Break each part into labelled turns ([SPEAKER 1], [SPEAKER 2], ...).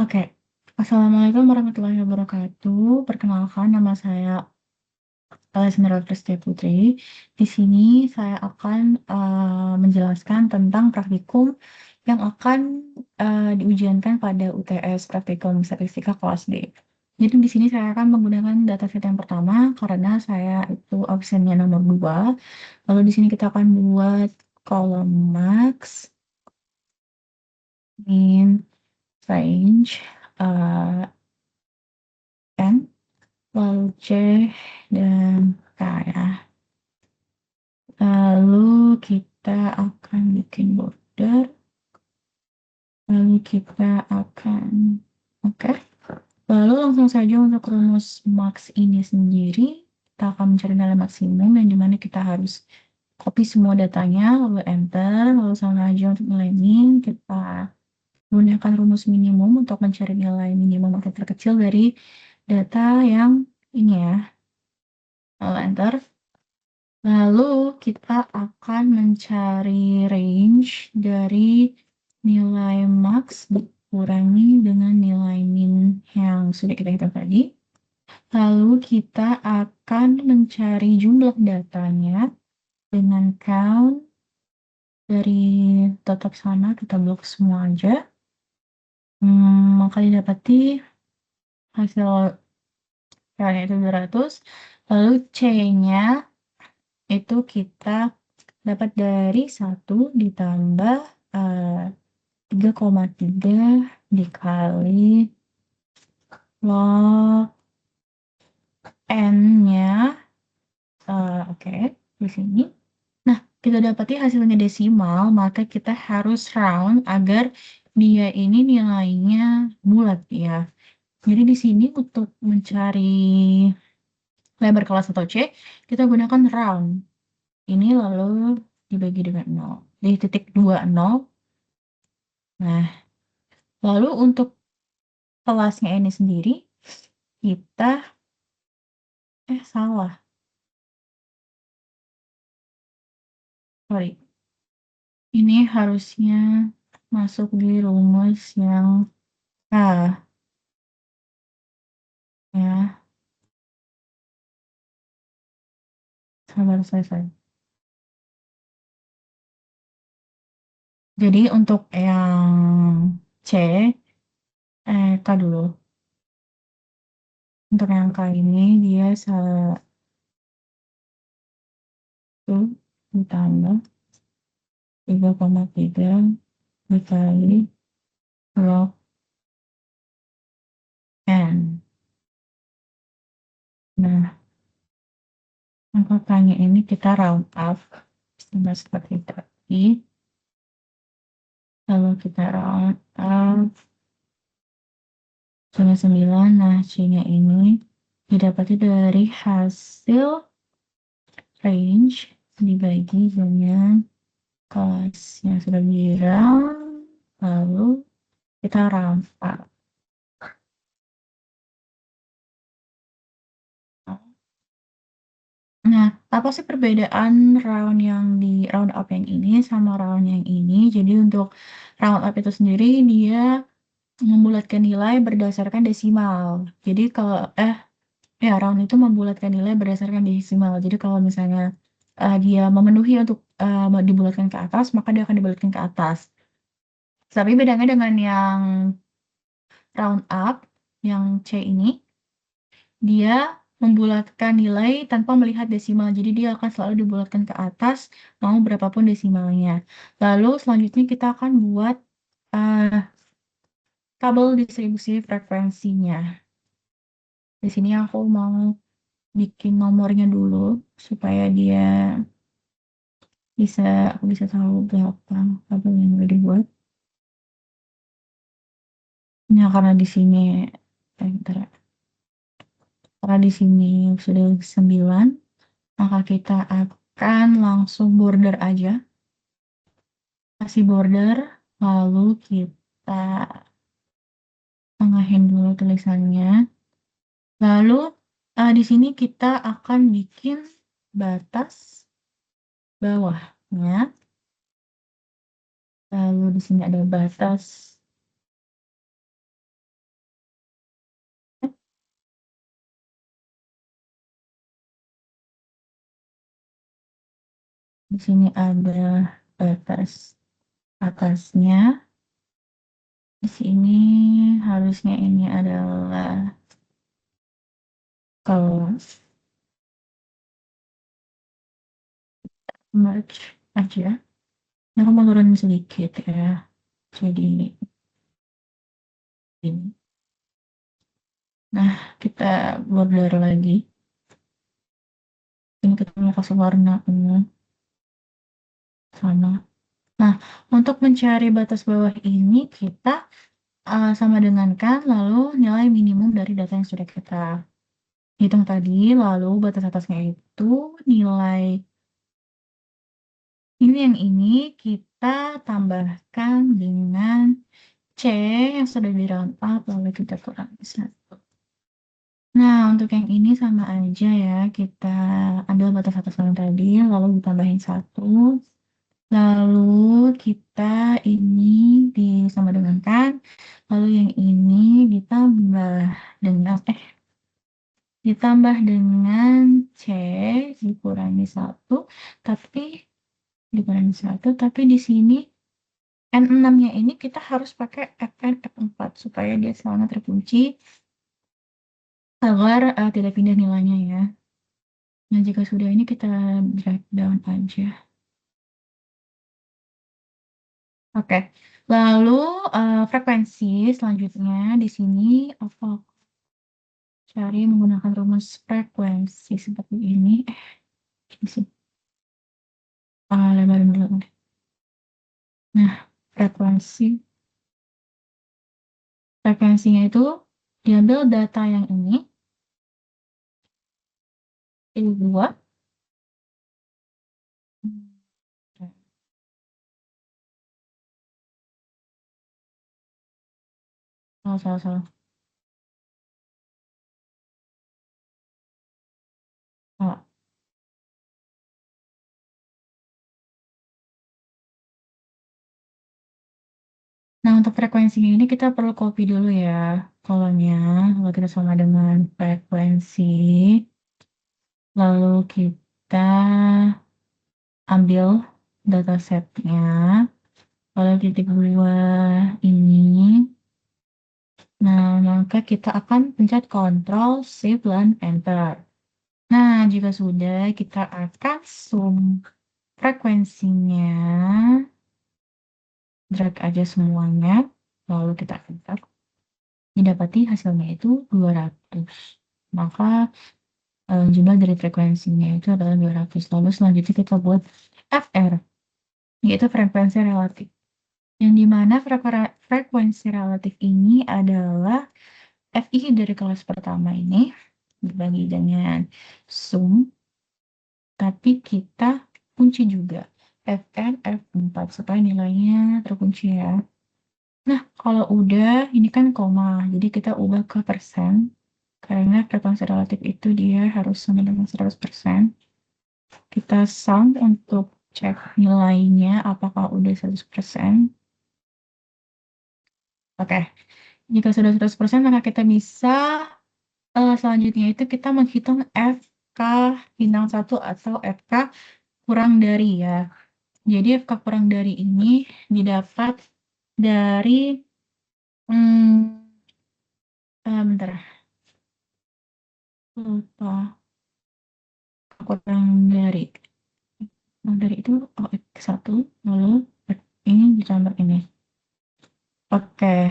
[SPEAKER 1] Oke. Assalamualaikum warahmatullahi wabarakatuh. Perkenalkan, nama saya Alexandra Prastia Putri. Di sini saya akan menjelaskan tentang praktikum yang akan diujiankan pada UTS Praktikum Statistika kelas D. Jadi di sini saya akan menggunakan dataset yang pertama karena saya itu absennya nomor 2. Lalu di sini kita akan buat kolom max, min, range, n, lalu C dan K ya. Lalu kita akan bikin border. Lalu kita akan, oke. Lalu langsung saja untuk rumus max ini sendiri, kita akan mencari nilai maksimum yang dimana kita harus copy semua datanya, lalu enter, lalu sama aja untuk nilai min, kita gunakan rumus minimum untuk mencari nilai minimum atau terkecil dari data yang ini ya, lalu enter. Lalu kita akan mencari range dari nilai max dikurangi dengan nilai min yang sudah kita hitung tadi. Lalu kita akan mencari jumlah datanya dengan count dari tetap sana, kita blok semua aja. Maka didapati hasil countnya itu 200. Lalu C-nya itu kita dapat dari 1 ditambah 3,3 dikali log N-nya. Oke, di sini. Nah, kita dapati hasilnya desimal, maka kita harus round agar dia ini nilainya bulat ya. Jadi di sini untuk mencari lebar kelas atau C, kita gunakan round. Ini lalu dibagi dengan 0. Di titik 20. Nah, lalu untuk kelasnya ini sendiri, kita, salah. Sorry. Ini harusnya masuk di rumus yang K. Ya, sabar selesai. Jadi untuk yang C, K dulu. Untuk yang K ini dia 1 ditambah 3,3 dikali log N. Nah, angkanya ini kita round up sama seperti tadi. Lalu kita round up sama 9. Nah, C-nya ini didapati dari hasil range dibagi dengan kelas yang sudah di-round, lalu kita round up. Nah, apa sih perbedaan round yang di round up yang ini sama round yang ini? Jadi untuk round up itu sendiri dia membulatkan nilai berdasarkan desimal. Jadi kalau round itu membulatkan nilai berdasarkan desimal. Jadi kalau misalnya dia memenuhi untuk dibulatkan ke atas, maka dia akan dibulatkan ke atas. Tapi bedanya dengan yang round up, yang C ini, dia membulatkan nilai tanpa melihat desimal. Jadi dia akan selalu dibulatkan ke atas, mau berapapun desimalnya. Lalu selanjutnya kita akan buat tabel distribusi frekuensinya. Di sini aku mau bikin nomornya dulu supaya dia aku bisa tahu berapa tabel yang udah dibuat. Nah, karena di sini bentar ya. Karena di sini sudah 9, maka kita akan langsung border aja. Kasih border, lalu kita tengahin dulu tulisannya. Lalu di sini kita akan bikin batas bawahnya. Lalu di sini ada batas Di sini ada batas atasnya. Di sini harusnya ini adalah kelas. Merge aja. Nah, aku mau turunin sedikit ya. Jadi ini. Nah, kita border lagi. Ini kita mau kasih warna ungu sama. Nah, untuk mencari batas bawah ini kita sama dengan kan lalu nilai minimum dari data yang sudah kita hitung tadi, lalu batas atasnya itu nilai ini kita tambahkan dengan C yang sudah di round up lalu kita kurangi 1. Nah, untuk yang ini sama aja ya, kita ambil batas atas yang tadi, lalu ditambahin 1, lalu kita ini disama dengan kan, lalu yang ini ditambah dengan, ditambah dengan C dikurangi 1, tapi dikurangi 1, tapi di sini N6-nya ini kita harus pakai Fn F4 supaya dia selalu terkunci agar tidak pindah nilainya ya. Nah, jika sudah ini kita drag down aja. Oke, lalu frekuensi selanjutnya di sini apa cari menggunakan rumus frekuensi seperti ini. Di sini. Lebarin dulu. Nah, frekuensinya itu diambil data yang ini 2. Salah. Salah. Nah, untuk frekuensinya ini kita perlu copy dulu ya kolomnya. Lalu kita sama dengan frekuensi. Lalu kita ambil datasetnya. Lalu titik 2 ini. Nah, maka kita akan pencet Ctrl, Shift, dan Enter. Nah, jika sudah, kita akan zoom frekuensinya. Drag aja semuanya. Lalu kita enter. Didapati hasilnya itu 200. Maka jumlah dari frekuensinya itu adalah 200. Lalu selanjutnya kita buat FR, yaitu frekuensi relatif. Yang dimana frekuensi relatif ini adalah FI dari kelas pertama ini dibagi dengan sum, tapi kita kunci juga Fn F4 supaya nilainya terkunci ya. Nah, kalau udah, ini kan koma, jadi kita ubah ke persen, karena frekuensi relatif itu dia harus sama dengan 100%. Kita sum untuk cek nilainya apakah udah 100%. Oke, jika sudah 100%, maka kita bisa selanjutnya itu kita menghitung FK bintang 1 atau FK kurang dari ya. Jadi FK kurang dari ini didapat dari bentar, lupa. Kurang dari itu F1 lalu ini ditambah ini. Oke,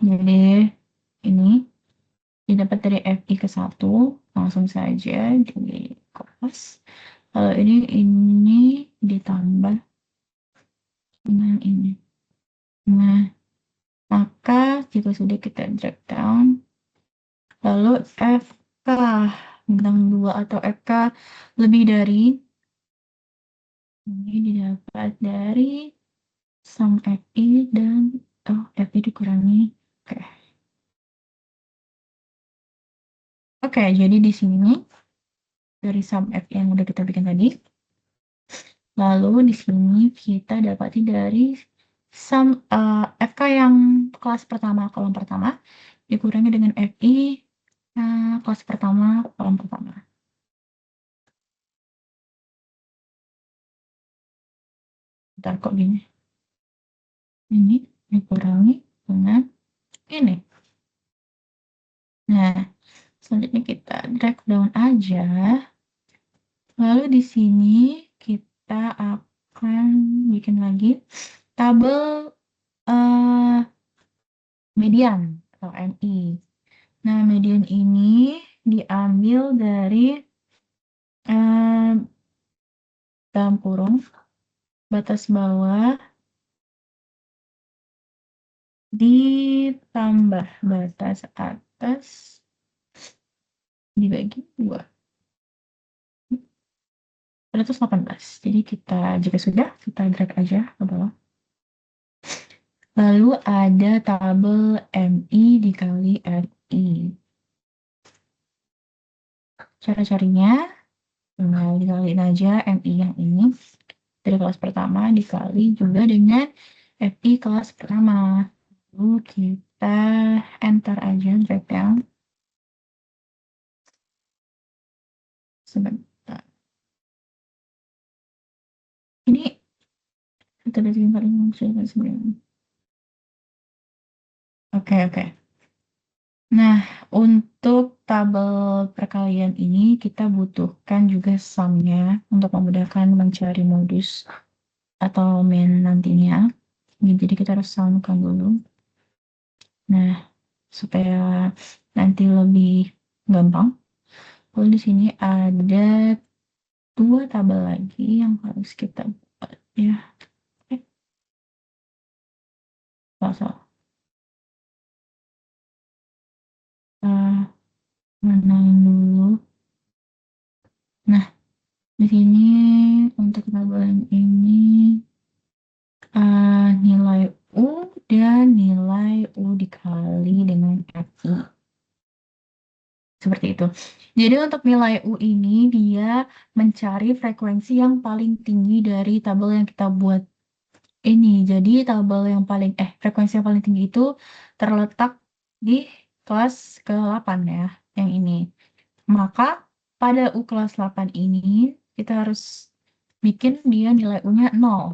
[SPEAKER 1] jadi ini didapat dari FI ke 1 langsung saja di kopas. Kalau ini ditambah dengan ini. Nah, maka jika sudah kita drag down, lalu FK bintang 2 atau FK lebih dari ini didapat dari sum FI dan FI dikurangi. Oke, jadi di sini dari sum FI yang udah kita bikin tadi, lalu di sini kita dapati dari sum FK yang kelas pertama, kolom pertama, dikurangi dengan FI kelas pertama, kolom pertama. Bentar kok gini. Ini dikurangi dengan ini. Nah, selanjutnya kita drag down aja. Lalu di sini kita akan bikin lagi tabel median atau MI. Nah, median ini diambil dari dalam kurung batas bawah ditambah batas atas dibagi 2. 118. Jadi jika sudah, kita drag aja ke bawah. Lalu ada tabel MI dikali FI. Cara carinya, tinggal dikaliin aja MI yang ini dari kelas pertama dikali juga dengan FI kelas pertama. Lalu kita enter aja, drag down. Sebentar. Ini kita bikin paling sebenarnya. Oke. Nah, untuk tabel perkalian ini kita butuhkan juga sumnya untuk memudahkan mencari modus atau min nantinya. Jadi kita harus sumkan dulu. Nah, supaya nanti lebih gampang. Lalu di sini ada 2 tabel lagi yang harus kita buat ya. Salah. Menang dulu. Nah, di sini untuk tabel yang ini nilai U dan nilai U dikali dengan FI. Seperti itu. Jadi untuk nilai U ini dia mencari frekuensi yang paling tinggi dari tabel yang kita buat ini. Jadi tabel yang paling frekuensi yang paling tinggi itu terletak di kelas ke-8 ya, yang ini. Maka pada U kelas 8 ini kita harus bikin dia nilai U-nya 0.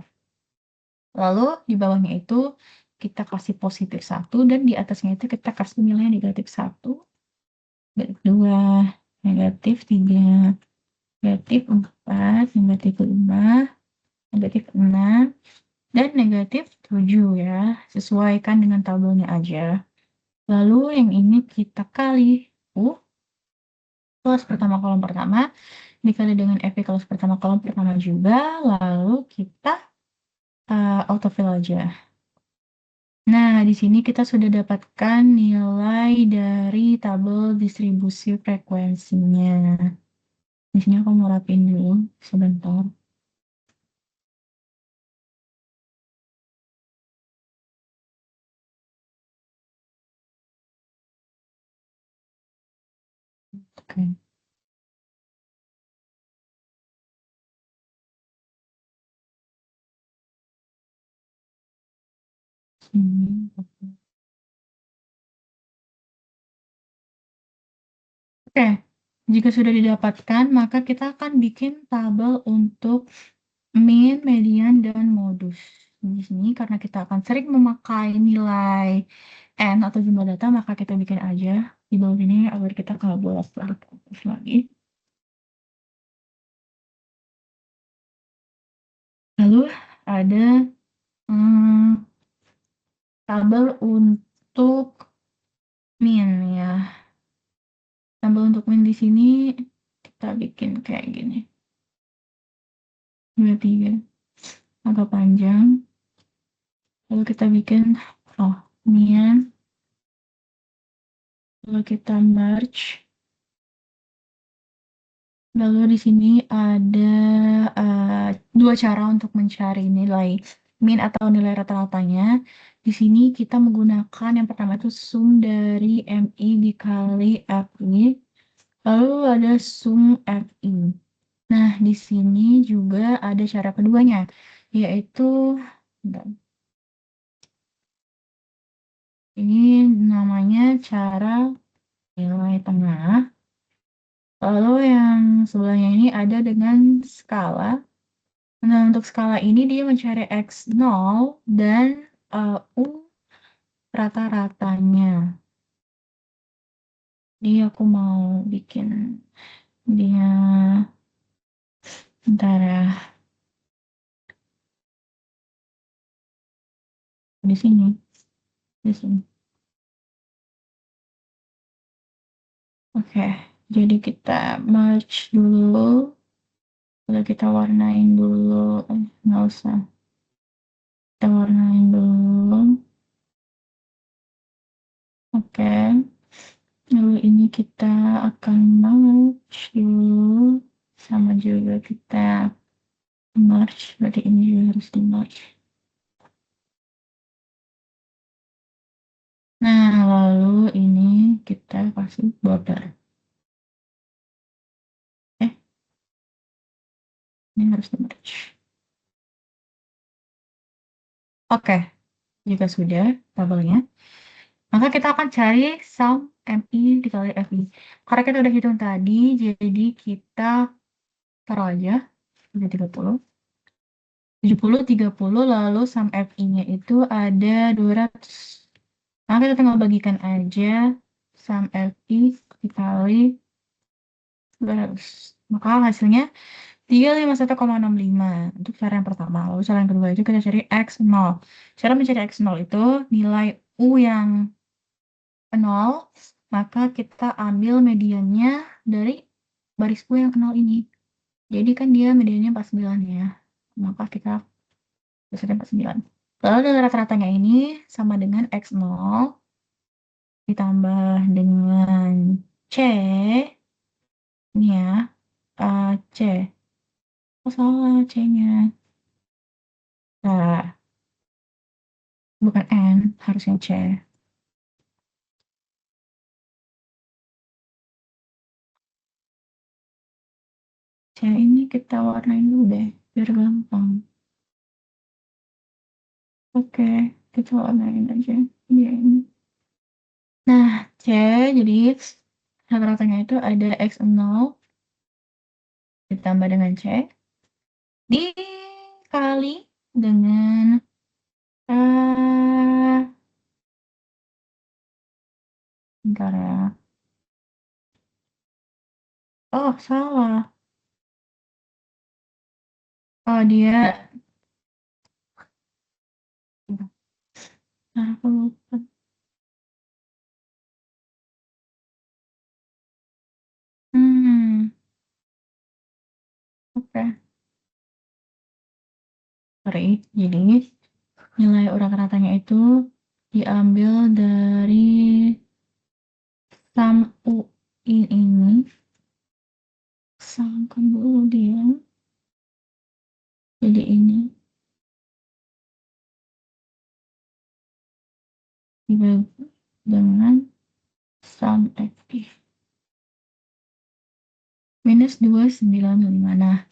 [SPEAKER 1] Lalu di bawahnya itu kita kasih positif 1 dan di atasnya itu kita kasih nilai negatif 1, negatif 2, negatif 3, negatif 4, negatif 5, negatif 6, dan negatif 7 ya. Sesuaikan dengan tabelnya aja. Lalu yang ini kita kali U kelas pertama kolom pertama dikali dengan FV kelas pertama kolom pertama juga. Lalu kita autofill aja. Nah, di sini kita sudah dapatkan nilai dari tabel distribusi frekuensinya. Di sini aku mau rapiin dulu sebentar. Oke. Sini. Oke, jika sudah didapatkan, maka kita akan bikin tabel untuk min, median, dan modus. Di sini karena kita akan sering memakai nilai n atau jumlah data, maka kita bikin aja di bawah ini agar kita nggak bolak-balik lagi. Lalu ada tabel untuk min ya. Tabel untuk min di sini kita bikin kayak gini. 23 agak panjang. Lalu kita bikin min. Lalu kita merge. Lalu di sini ada 2 cara untuk mencari nilai min atau nilai rata-ratanya. Di sini kita menggunakan yang pertama itu sum dari MI dikali FI. Lalu ada sum FI. Nah, di sini juga ada cara keduanya, yaitu ini namanya cara nilai tengah. Lalu yang sebelahnya ini ada dengan skala. Nah, untuk skala ini dia mencari X0 dan U rata-ratanya. Jadi aku mau bikin dia, bentar ya, di sini, di sini. Oke, jadi kita merge dulu, lalu kita warnain dulu, nggak usah, kita warnain dulu. Oke, lalu ini kita akan merge dulu, sama juga kita merge, berarti ini juga harus di merge. Nah, lalu ini kita kasih border. Ini harus di merge. Oke, jika sudah tabelnya, maka kita akan cari sum MI dikali FI. Karena kita udah hitung tadi, jadi kita taruh aja 30. 70, 30, lalu sum FI-nya itu ada 200. Nah, kita tinggal bagikan aja sum FI dikali 200. Maka hasilnya 351,65 untuk cara yang pertama. Lalu cara yang kedua itu kita cari X0. Cara mencari X0 itu nilai U yang 0, maka kita ambil mediannya dari baris U yang 0 ini. Jadi kan dia mediannya 49 ya. Maka kita bisa 49. Lalu dari rata-ratanya ini sama dengan X0 ditambah dengan C. Ini ya, C. Oh, salah C-nya. Nah, bukan N, harusnya C. C ini kita warnain dulu deh, biar gampang. Oke, kita warnain aja. Iya, ini. Nah, C, jadi rata-ratanya itu ada X0 ditambah dengan C, dikali dengan bentar ya. Oh, salah. Oh, dia, aku lupa. Hmm, oke. Sorry, jadi nilai rata-ratanya itu diambil dari sum UI ini, samakan dulu dia, jadi ini dibagi dengan sum FI minus 295. Nah,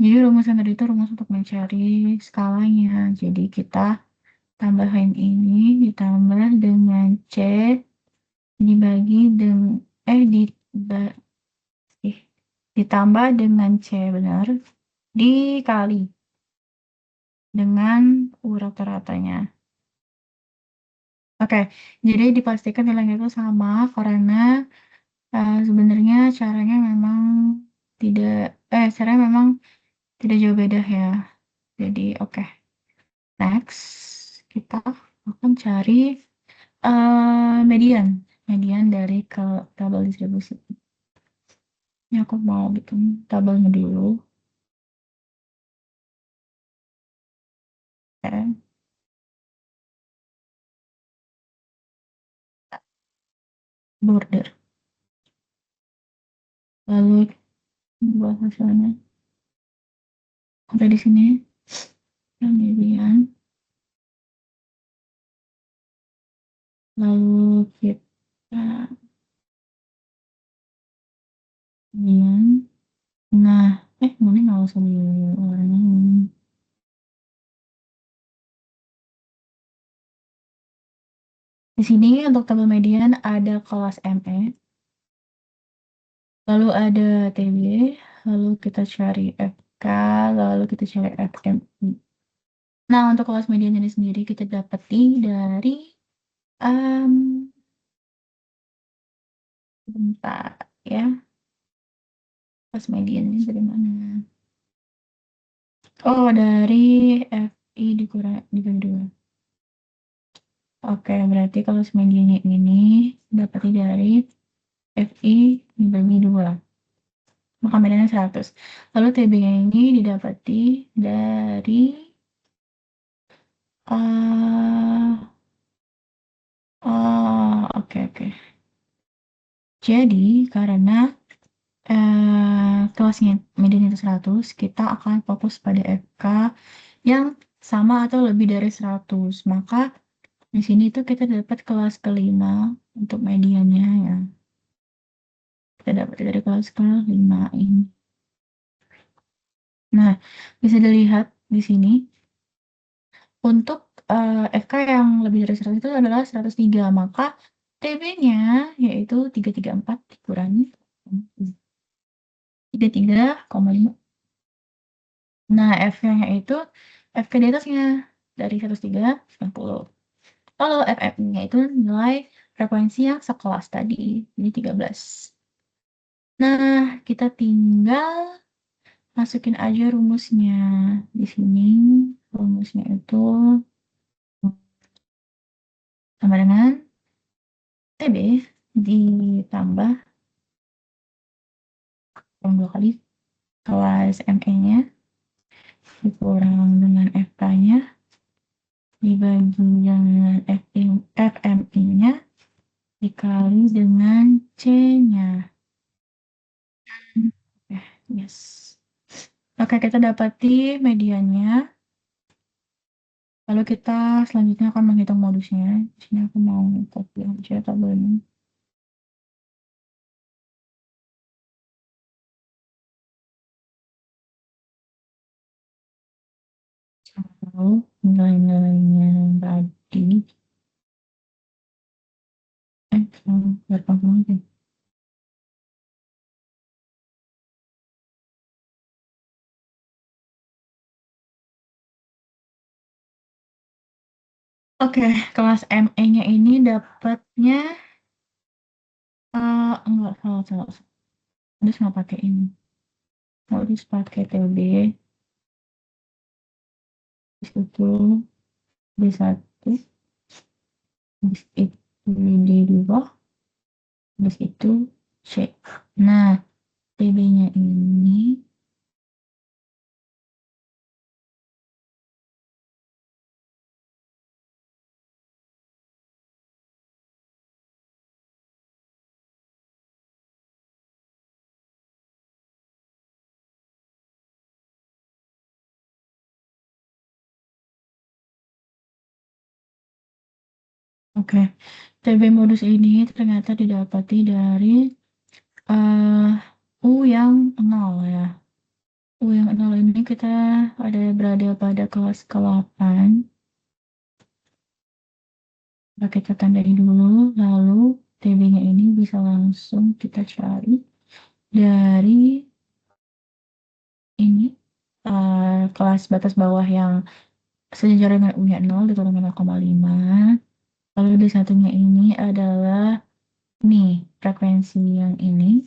[SPEAKER 1] jadi rumusan tadi itu rumus untuk mencari skalanya. Jadi kita tambahin ini ditambah dengan C dibagi dengan ditambah dengan C, benar, dikali dengan U rata-ratanya. Oke, jadi dipastikan nilainya itu sama karena sebenarnya caranya memang tidak, caranya memang tidak jauh beda ya. Jadi oke. Next, kita akan cari median. Median dari ke tabel distribusi. Ini aku mau bikin tabelnya dulu. Oke. Border. Lalu buat hasilnya. Sampai di sini. Median. Lalu kita median. Nah, ini nggak usah diwarnain. Di sini untuk tabel median ada kelas ME, lalu ada TB, lalu kita cari F FK, lalu kita cari FMI. Nah, untuk kelas median ini sendiri kita dapati dari, bentar ya, kelas median ini dari mana? Oh, dari FI dibagi 2. Oke, berarti kalau mediannya ini dapati dari FI dibagi 2. Maka mediannya 100. Lalu TB-nya ini didapati dari oke oke. Jadi karena kelasnya median itu 100, kita akan fokus pada FK yang sama atau lebih dari 100. Maka di sini tuh kita dapat kelas kelima untuk mediannya ya. Kita dapat dari kelas kelima ini. Nah, bisa dilihat di sini untuk FK yang lebih dari 100 itu adalah 103, maka TB-nya yaitu 334 dikurangi 33,5. Nah, F-nya itu FK di atasnya dari 103, 90. Kalau FF-nya itu nilai frekuensi yang sekelas tadi, jadi 13. Nah, kita tinggal masukin aja rumusnya. Di sini rumusnya itu sama dengan TB ditambah 2 kali kelas ME-nya dikurang dengan FK-nya dibagi dengan FMI-nya dikali dengan C-nya. Yes. Oke, kita dapati mediannya. Lalu kita selanjutnya akan menghitung modusnya. Di sini aku mau copy aja tabelnya. Lalu nilai-nilainya yang tadi. Gampang banget. Oke, kelas ME-nya ini dapatnya enggak salah. Modus nggak pakai ini. Modus pakai TB. Habis itu B1, habis itu D2, habis itu C. Nah, TB-nya ini oke. TB modus ini ternyata didapati dari U yang 0 ya. U yang 0 ini kita berada pada kelas ke-8. Kita tandai dulu, lalu TB-nya ini bisa langsung kita cari dari ini kelas batas bawah yang sejajar dengan U-nya 0 dikurangin 0,5. Lalu di satunya ini adalah nih frekuensi yang ini.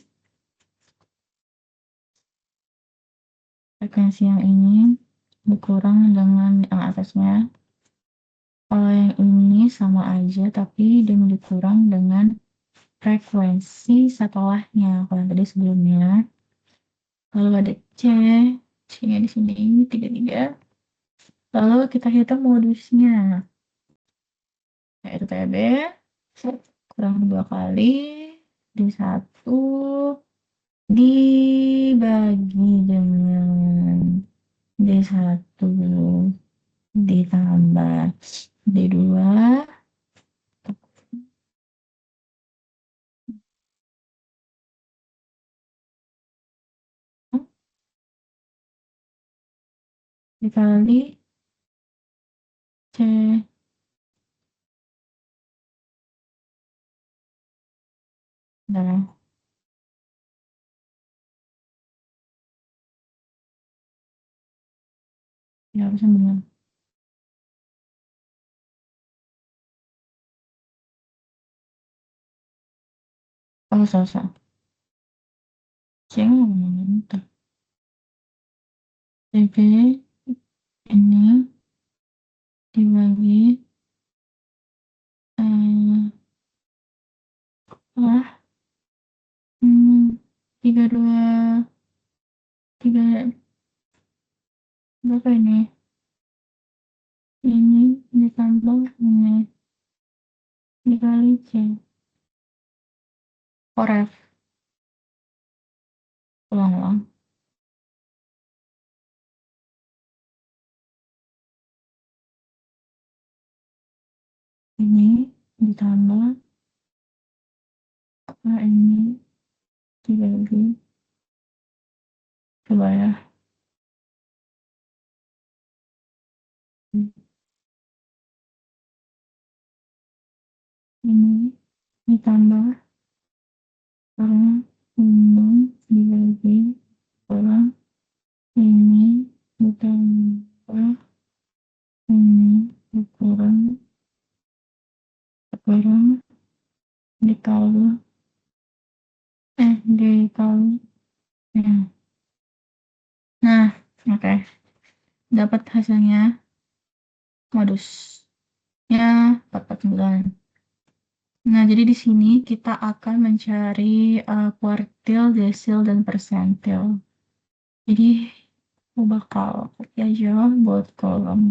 [SPEAKER 1] Frekuensi yang ini dikurang dengan yang atasnya. Kalau yang ini sama aja tapi dia dikurang dengan frekuensi setelahnya. Kalau yang tadi sebelumnya. Lalu ada C-nya di sini 33. Lalu kita hitung modusnya. Yaitu TB kurang 2 kali di 1 dibagi dengan D1 ditambah D2 dikali C. Nah, Ya, harusnya benar. Oh, salah. Jangan ngomongin itu. TB ini dibagi eh, lah hmm, 3 berapa ini ditambah ini dikali C koref ulang-ulang ini ditambah ini dibagi coba ya ini ditambah karena ini dibagi orang ini ditambah ini dikurang sekarang dikali dikali ya. Nah, oke. Dapat hasilnya modusnya 449. Nah, jadi di sini kita akan mencari kuartil, desil, dan persentil. Jadi, aku bakal copy aja buat kolom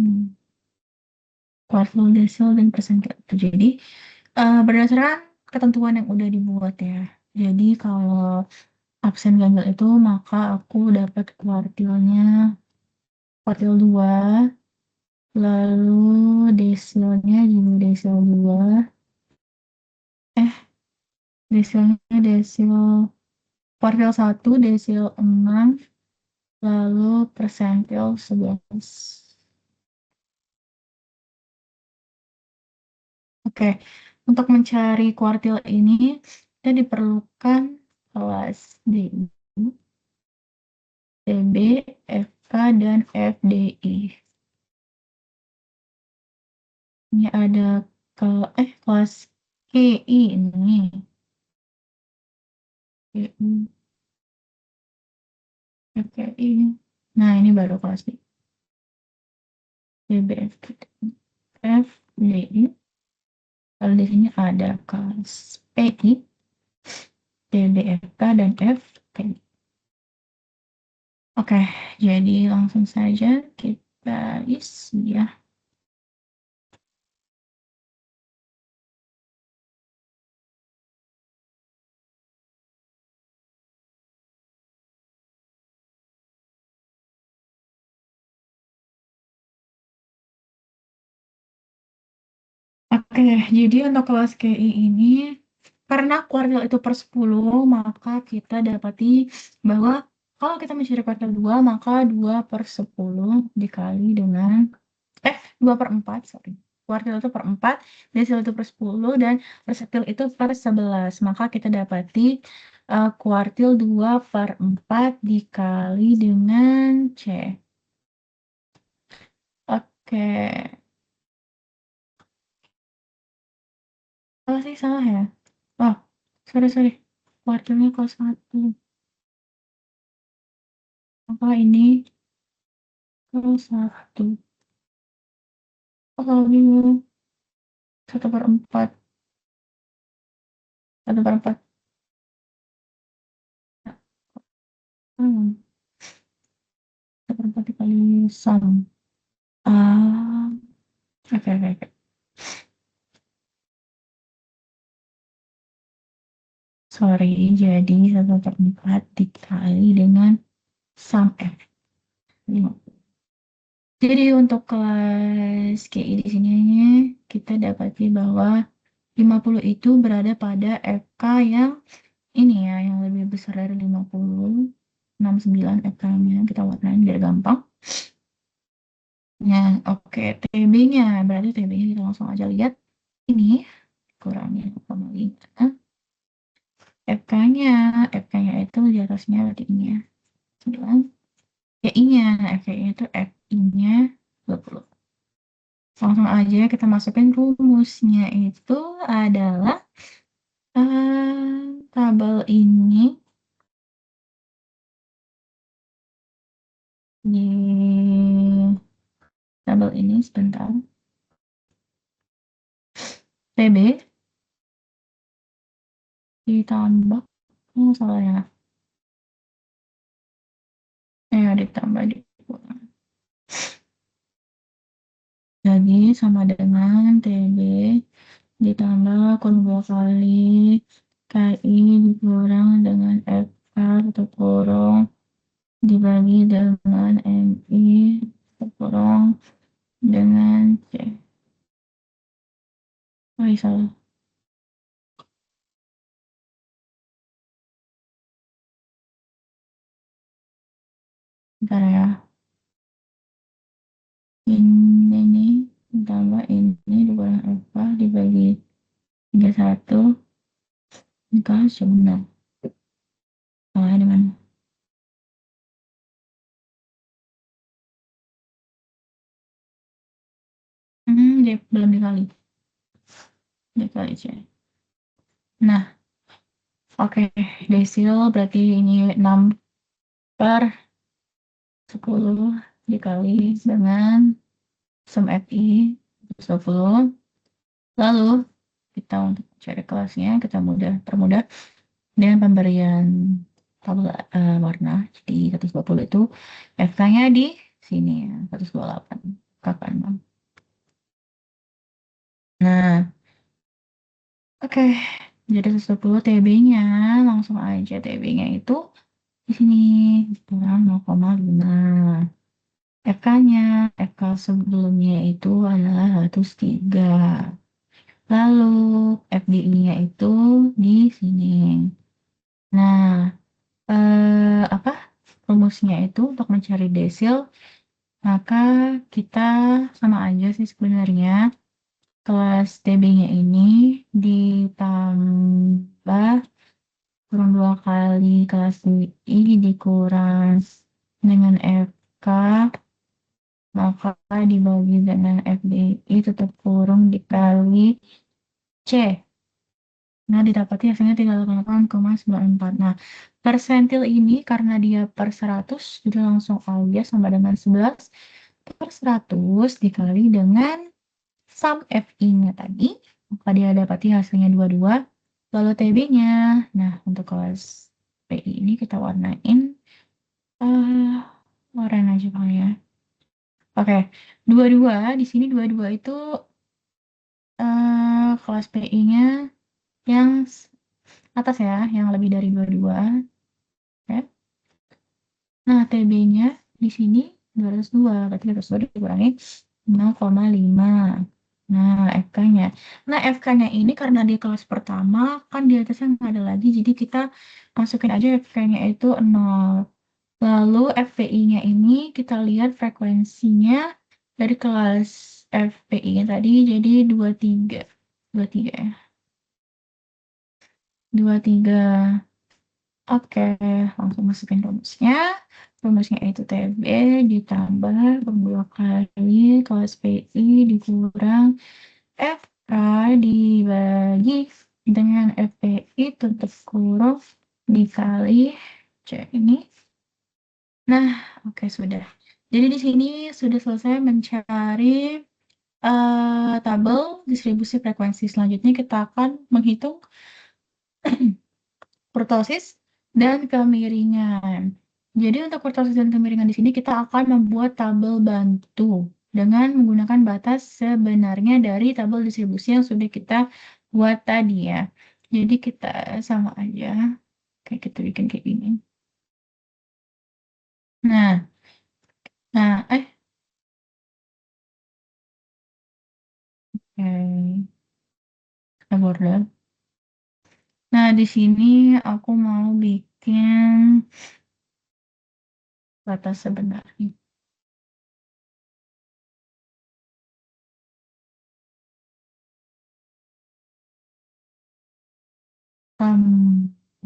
[SPEAKER 1] kuartil, desil, dan persentil itu. Jadi, berdasarkan ketentuan yang udah dibuat ya. Jadi, kalau absen ganjil itu, maka aku dapat kuartil 2, lalu desilnya juga desil 2, desilnya desil kuartil 1, desil 6, lalu persentil 11. Oke, untuk mencari kuartil ini, kita diperlukan kelas DI, DB, FK, dan FDI. Ini ada kelas KI ini. KI, FKI. Nah, ini baru kelas D. DB, FDI. Lalu di sini ada kelas PI, DBFK, dan FPI. Oke, jadi langsung saja kita isi ya. Oke, jadi untuk kelas KI ini, karena kuartil itu per 10, maka kita dapati bahwa kalau kita mencari kuartil 2, maka 2 per 10 dikali dengan 2 per 4, sorry. Kuartil itu per 4, desil itu per 10, dan persentil itu per 11. Maka kita dapati kuartil 2 per 4 dikali dengan C. Oke. Oh sih, salah ya? Oh, sorry. Kuartilnya kelas 1. Maka ini kelas 1. Oh, kalau bingung. 1 per 4. 1 per 4. Hmm. 1 per 4 dikali sum. Ah, oke. Sorry, jadi 1 per 4 dikali dengan sum F. Jadi untuk kelas KI di sini kita dapati bahwa 50 itu berada pada FK yang ini ya, yang lebih besar dari 50. 69 FK-nya kita warnain biar gampang. Nah, oke, TB-nya. Berarti TB-nya kita langsung aja lihat. Ini kurangi 0,5. FK-nya. FK-nya itu di atasnya berarti ini ya. 9. FI-nya. FI-nya itu FI-nya aja kita masukin rumusnya itu adalah tabel ini di tabel ini sebentar. TB ditambah salah ya. Ditambah dikurang. Jadi sama dengan TB ditambah kurang 2 kali KI dikurang dengan FK satu kurung dibagi dengan MI satu kurung dengan C. Oh, salah. Bentar ya. Ini ditambah ini dikurang FK dibagi 31 dikasih benar. Salahnya di mana? Belum dikali. Dikali C. Nah, oke. Desil berarti ini 6 per 10 dikali dengan sum FI 20. Lalu kita untuk cari kelasnya kita permudah dengan pemberian tabel warna. Jadi 120 itu FK-nya di sini ya, 128 kakak 6. Nah, oke. Jadi 120 TB-nya langsung aja TB-nya itu di sini kurang 0,5. FK-nya, FK sebelumnya itu adalah 103. Lalu FDI-nya itu di sini. Nah, apa rumusnya itu untuk mencari desil, maka kita sama aja sih sebenarnya. Kelas TB-nya ini ditambah kurang 2 kali kelas DI dikurang dengan FK, maka dibagi dengan FDI tetap kurung dikali C. Nah, didapati hasilnya 38,94. Nah, persentil ini karena dia per 100, jadi langsung aja sama dengan 11 per 100 dikali dengan sum FI-nya tadi. Maka dia dapati hasilnya 22. Lalu TB-nya, nah untuk kelas PI ini kita warnain oranye aja kali ya. Oke, 22 di sini 22 itu kelas PI-nya yang atas ya, yang lebih dari 22. Oke. Nah, TB-nya di sini 202, berarti 202 dikurangi 0,5. Nah, FK-nya. Nah, FK-nya ini karena di kelas pertama, kan di atasnya nggak ada lagi, jadi kita masukin aja FK-nya itu 0. Lalu FPI-nya ini kita lihat frekuensinya dari kelas FPI-nya tadi, jadi 23. 23 ya. 23. Oke, langsung masukin rumusnya. Rumusnya itu TB ditambah 2 kali kelas PI dikurang FK dibagi dengan FPI tutup kurung dikali C ini. Nah, oke sudah. Jadi di sini sudah selesai mencari tabel distribusi frekuensi. Selanjutnya kita akan menghitung kurtosis dan kemiringan. Jadi untuk kurtosis dan kemiringan di sini kita akan membuat tabel bantu dengan menggunakan batas sebenarnya dari tabel distribusi yang sudah kita buat tadi ya. Jadi kita sama aja kayak kita bikin kayak gini. Nah, nah, border. Nah, di sini aku mau bikin batas sebenarnya.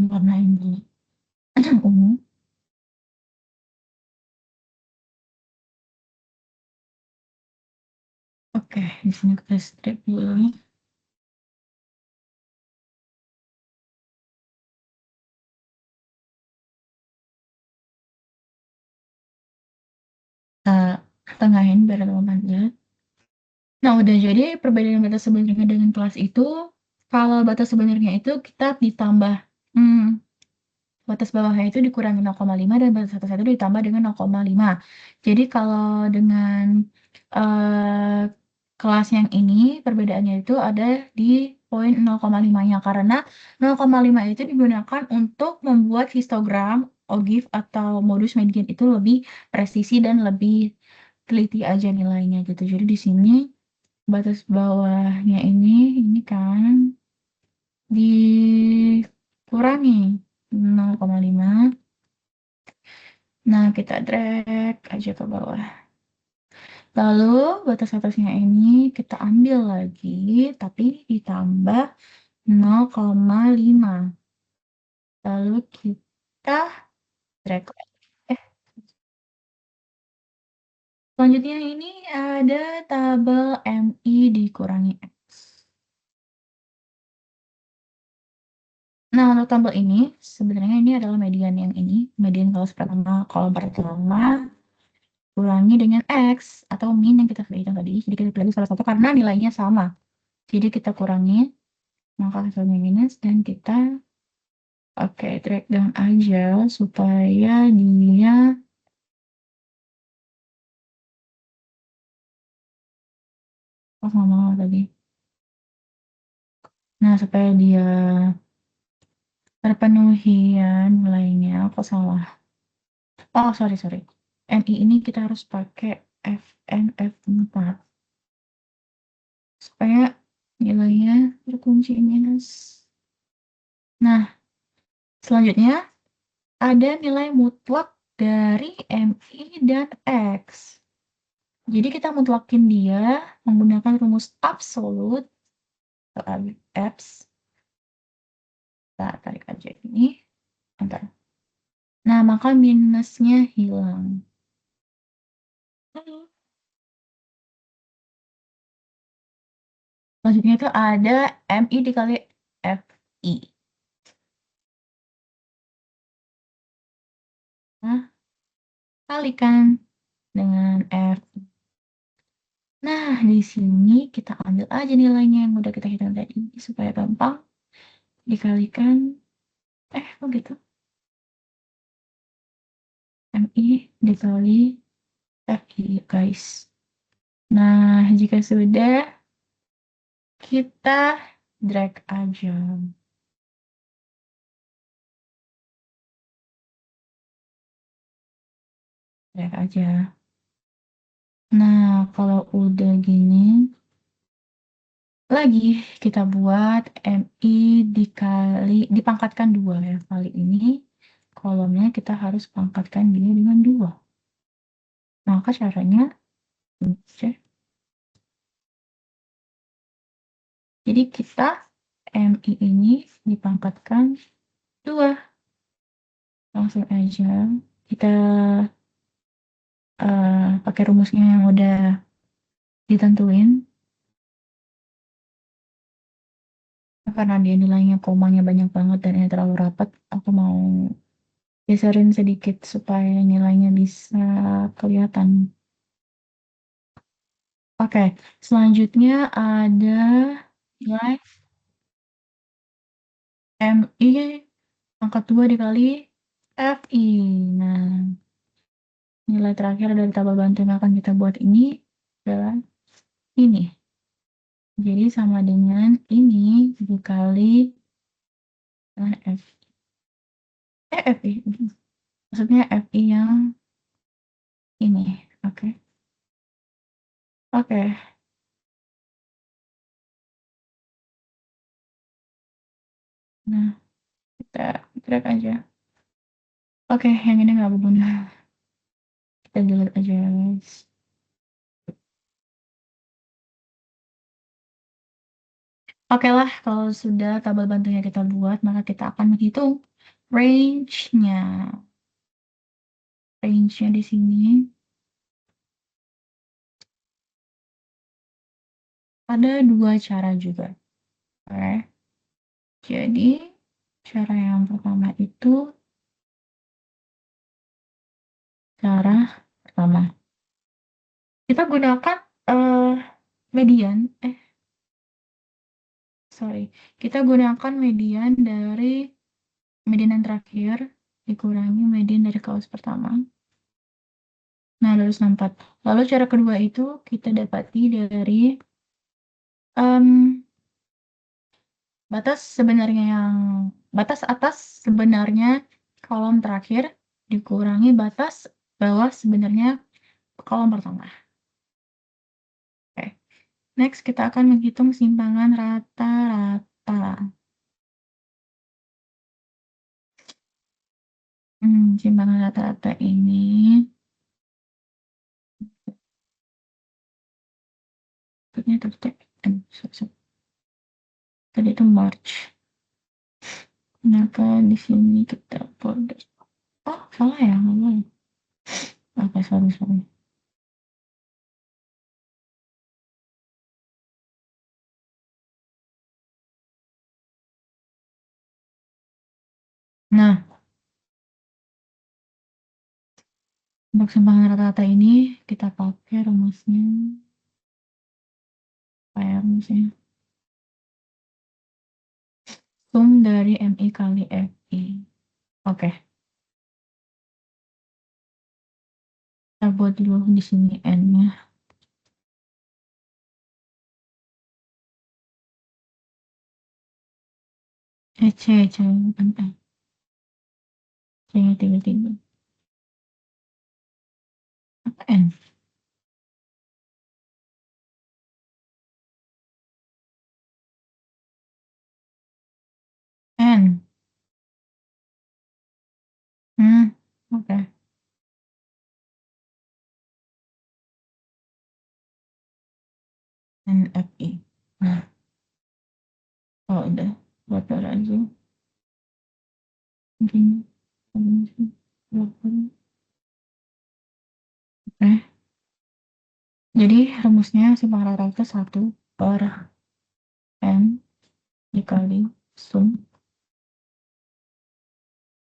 [SPEAKER 1] Warnain dulu. Ungu. Oke, Oke, di sini kita strip dulu. Kita tengahin biar teman-teman lihat. Nah, udah jadi perbedaan batas sebenarnya dengan kelas itu, kalau batas sebenarnya itu kita ditambah batas bawahnya itu dikurangi 0,5 dan batas atas itu ditambah dengan 0,5. Jadi kalau dengan kelas yang ini perbedaannya itu ada di poin 0,5-nya karena 0,5 itu digunakan untuk membuat histogram, OGIF atau modus median itu lebih presisi dan lebih teliti aja nilainya gitu. Jadi di sini batas bawahnya ini kan dikurangi 0,5. Nah, kita drag aja ke bawah. Lalu batas atasnya ini kita ambil lagi, tapi ditambah 0,5. Lalu kita drag. Selanjutnya ini ada tabel MI dikurangi X. Nah, untuk tabel ini, sebenarnya ini adalah median yang ini. Median kolom pertama, kurangi dengan X, atau min yang kita hitung tadi. Jadi kita pilih salah satu karena nilainya sama. Jadi kita kurangi, maka hasilnya minus, dan kita drag down aja supaya dia ngomong tadi. Nah, supaya dia terpenuhi ya nilainya. Kok salah? Oh, sorry. MI ini kita harus pakai FN F4 supaya nilainya terkunci minus. Nah, selanjutnya ada nilai mutlak dari MI dan X. Jadi kita mutlakin dia menggunakan rumus absolut atau abs. Kita tarik aja ini. Bentar. Nah, maka minusnya hilang. Selanjutnya itu ada MI dikali FI. Nah, kalikan dengan F. Nah, di sini kita ambil aja nilainya yang udah kita hitung tadi supaya gampang. Dikalikan kok gitu? MI dikali FI, guys. Nah, jika sudah, kita drag aja. Drag aja. Nah, kalau udah gini, lagi kita buat MI dipangkatkan 2 ya. Kali ini kolomnya kita harus pangkatkan dia dengan 2. Maka caranya jadi kita MI ini dipangkatkan 2. Langsung aja kita pakai rumusnya yang udah ditentuin. Karena dia nilainya komanya banyak banget dan ini terlalu rapat, aku mau geserin sedikit supaya nilainya bisa kelihatan. Oke, selanjutnya ada nilai MI pangkat 2 dikali FI. Nah, nilai terakhir dari tabel bantu yang akan kita buat ini adalah ini. Jadi sama dengan ini dikali FI. FI. Maksudnya FI yang ini. Oke. Nah, kita drag aja. Oke, yang ini nggak berguna. Kita delete aja ya, guys. Oke lah, kalau sudah tabel bantunya kita buat, maka kita akan menghitung range-nya. Range-nya di sini Ada dua cara juga. Oke. Jadi, cara yang pertama itu cara pertama. Kita gunakan median, sorry. Kita gunakan median dari median yang terakhir dikurangi median dari kaus pertama. Nah, 264. Lalu cara kedua itu kita dapati dari batas atas sebenarnya kolom terakhir dikurangi batas bawah sebenarnya kolom pertama. Oke. Next, kita akan menghitung simpangan rata-rata. Simpangan rata-rata ini tadi itu March. Kenapa di sini kita folder? Oh, salah ya, nggak boleh. Oke, sorry. Nah, untuk simpangan rata-rata ini kita pakai rumusnya. Apa ya rumusnya? Sum dari MI kali FI. Oke. Kita buat dulu di sini N-nya. C, bukan N. C-nya 33. Apa N? N. Oke. NFI. Nah, oh udah. Buat aja. Mungkin. Oke. Jadi rumusnya simpangan rata-rata 1 per N dikali sum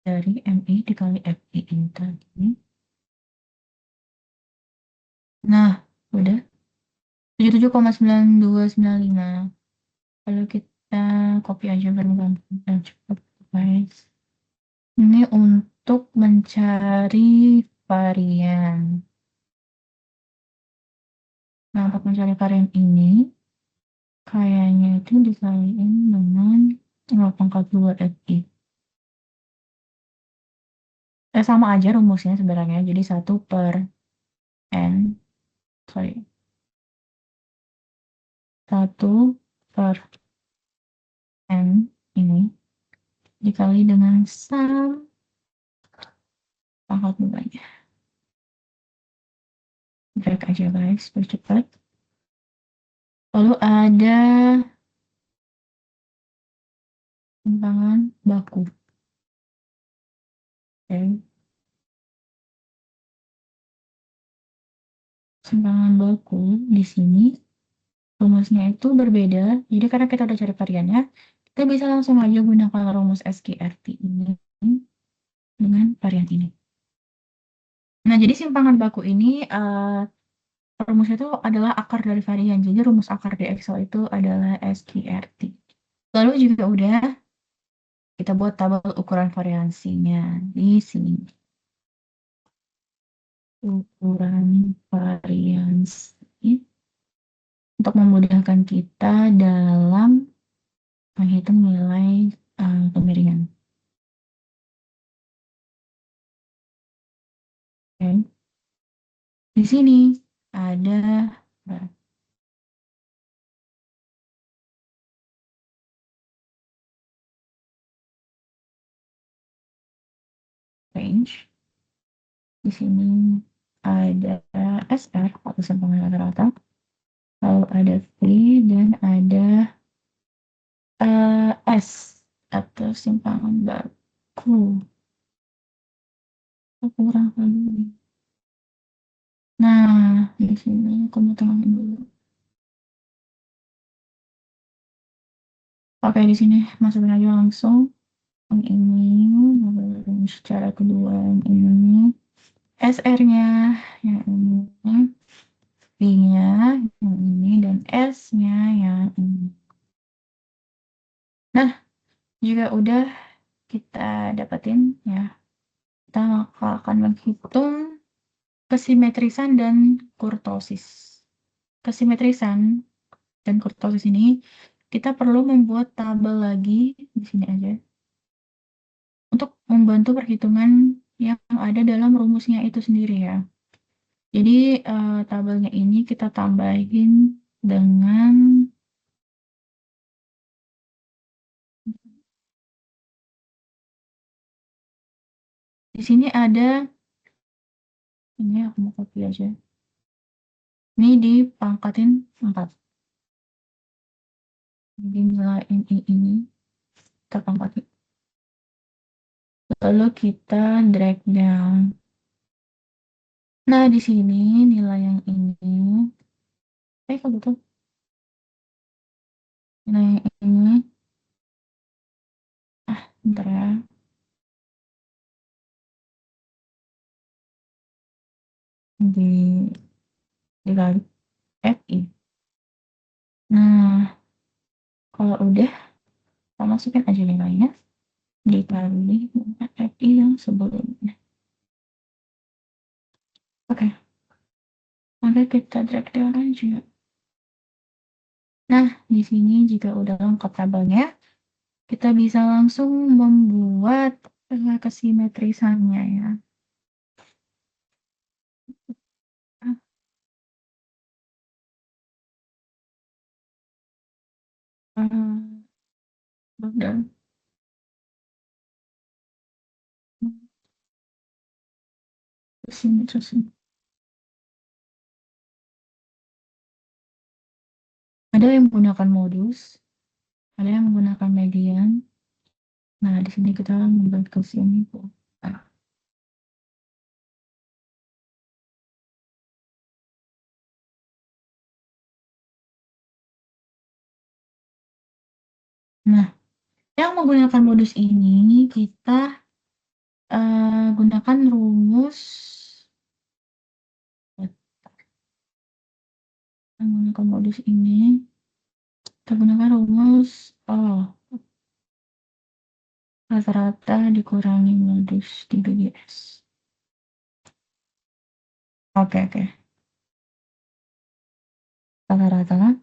[SPEAKER 1] dari MI dikali FI ini tadi. Nah, udah. 77,9295. Lalu kita copy aja biar gampang dan cepat, guys. Ini untuk mencari varian. Nah, untuk mencari varian ini, kayaknya itu dikaliin dengan 0,2 FI. Sama aja rumusnya sebenarnya. Jadi 1 per N. Sorry. 1 per N ini dikali dengan sum pangkat bunganya. Drag aja guys, biar cepat. Lalu ada simpangan baku. Oke. Simpangan baku di sini rumusnya itu berbeda. Jadi karena kita udah cari variannya, kita bisa langsung aja gunakan rumus SQRT ini dengan varian ini. Nah, jadi simpangan baku ini rumusnya itu adalah akar dari varian. Jadi rumus akar di Excel itu adalah SQRT. Lalu juga udah kita buat tabel ukuran variansinya di sini. Ukuran variansi untuk memudahkan kita dalam menghitung nilai kemiringan. Oke. Di sini ada range. Di sini ada SR atau simpangan rata-rata. Lalu ada V dan ada S atau simpangan baku. Kurang lagi. Nah, di sini aku mau tengahkan dulu. Oke, di sini masukin aja langsung yang ini, lalu secara kedua yang ini, SR-nya yang ini, V-nya yang ini, dan S-nya yang ini. Nah, juga udah kita dapetin ya, kita akan menghitung kesimetrisan dan kurtosis. Kesimetrisan dan kurtosis ini kita perlu membuat tabel lagi di sini aja untuk membantu perhitungan yang ada dalam rumusnya itu sendiri ya. Jadi tabelnya ini kita tambahin dengan di sini ada ini aku mau copy aja. Ini dipangkatin 4. Jadi nilai ini kita pangkatin. Lalu kita drag down. Nah, di sini nilai yang ini kok betul. Nilai yang ini bentar ya. Dikali FI. Nah, kalau udah kita masukin aja nilainya dikali dengan FI yang sebelumnya. Oke, maka kita drag down aja. Nah, di sini jika udah lengkap tabelnya, kita bisa langsung membuat kesimetrisannya ya. Dan kesimetrisan. Ada yang menggunakan modus, ada yang menggunakan median. Nah, di sini kita membuat kesimetrisan. Nah, yang menggunakan modus ini kita gunakan rumus yang menggunakan modus ini kita gunakan rumus rata-rata dikurangi modus di BGS. Oke. Rata-rata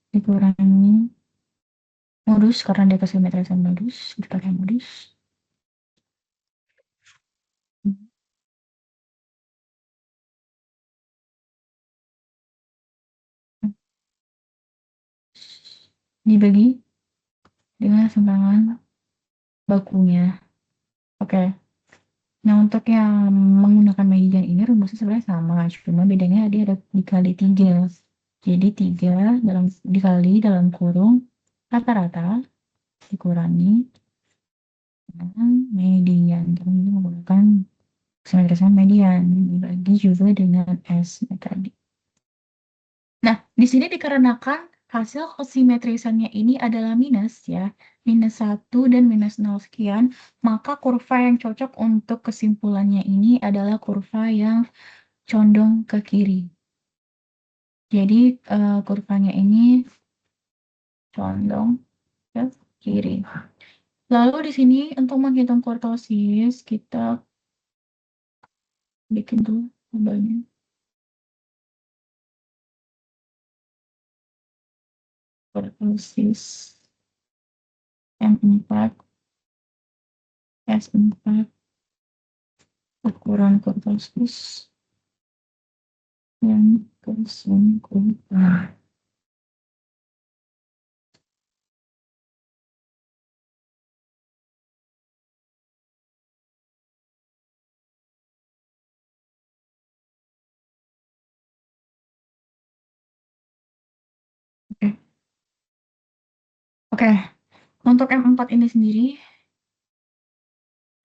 [SPEAKER 1] dikurangi modus karena dia kesimetrisan modus, dipakai modus. Dibagi dengan simpangan bakunya. Oke. Nah, untuk yang menggunakan median ini rumusnya sebenarnya sama, cuma bedanya dia ada dikali 3. Jadi 3 dikali dalam kurung rata-rata dikurangi dengan median. Kita menggunakan kesimetrisan median dibagi juga dengan S tadi. Nah, di sini dikarenakan hasil kesimetrisannya ini adalah minus ya, minus 1 dan minus 0 sekian, maka kurva yang cocok untuk kesimpulannya ini adalah kurva yang condong ke kiri. Jadi kurvanya ini condong ke kiri. Lalu di sini untuk menghitung kurtosis, kita bikin dulu tabelnya. Kurtosis M4, S4, ukuran kurtosis yang kesungguhan. Oke, untuk M4 ini sendiri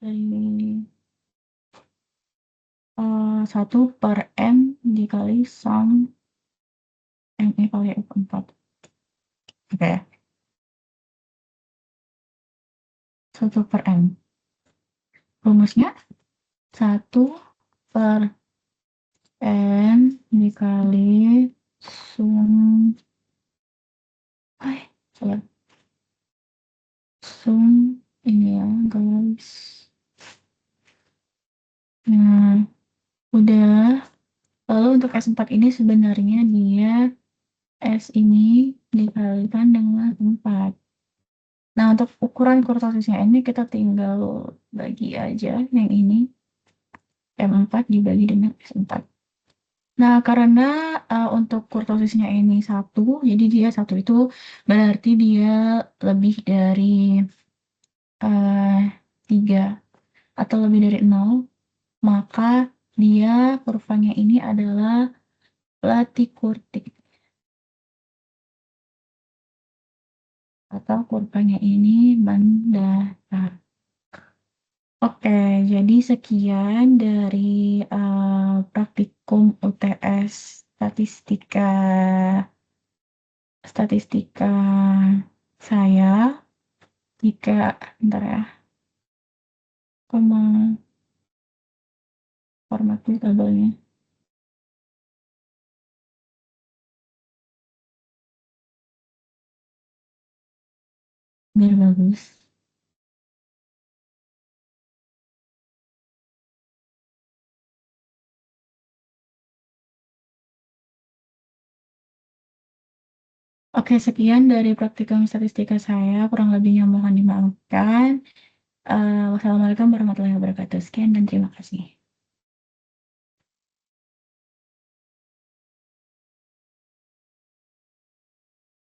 [SPEAKER 1] dari 1 per M dikali sum ME kali F4. Oke. 1/M. Rumusnya 1/M dikali sum salah. Sum ini ya, guys. Nah, udah. Lalu untuk S4 ini sebenarnya dia S ini dikalikan dengan 4. Nah, untuk ukuran kurtosisnya ini kita tinggal bagi aja yang ini. M4 dibagi dengan S4. Nah, karena untuk kurtosisnya ini 1, jadi dia 1 itu berarti dia lebih dari 3 atau lebih dari 0, maka dia kurvanya ini adalah latikurtik. Atau kurvanya ini mendatar. Oke, jadi sekian dari praktikum UTS statistika saya. Jika, bentar ya, aku mau format dulu tabelnya biar bagus. Oke, sekian dari praktikum statistika saya, kurang lebihnya mohon dimaafkan. Wassalamualaikum warahmatullahi wabarakatuh. Sekian dan terima kasih.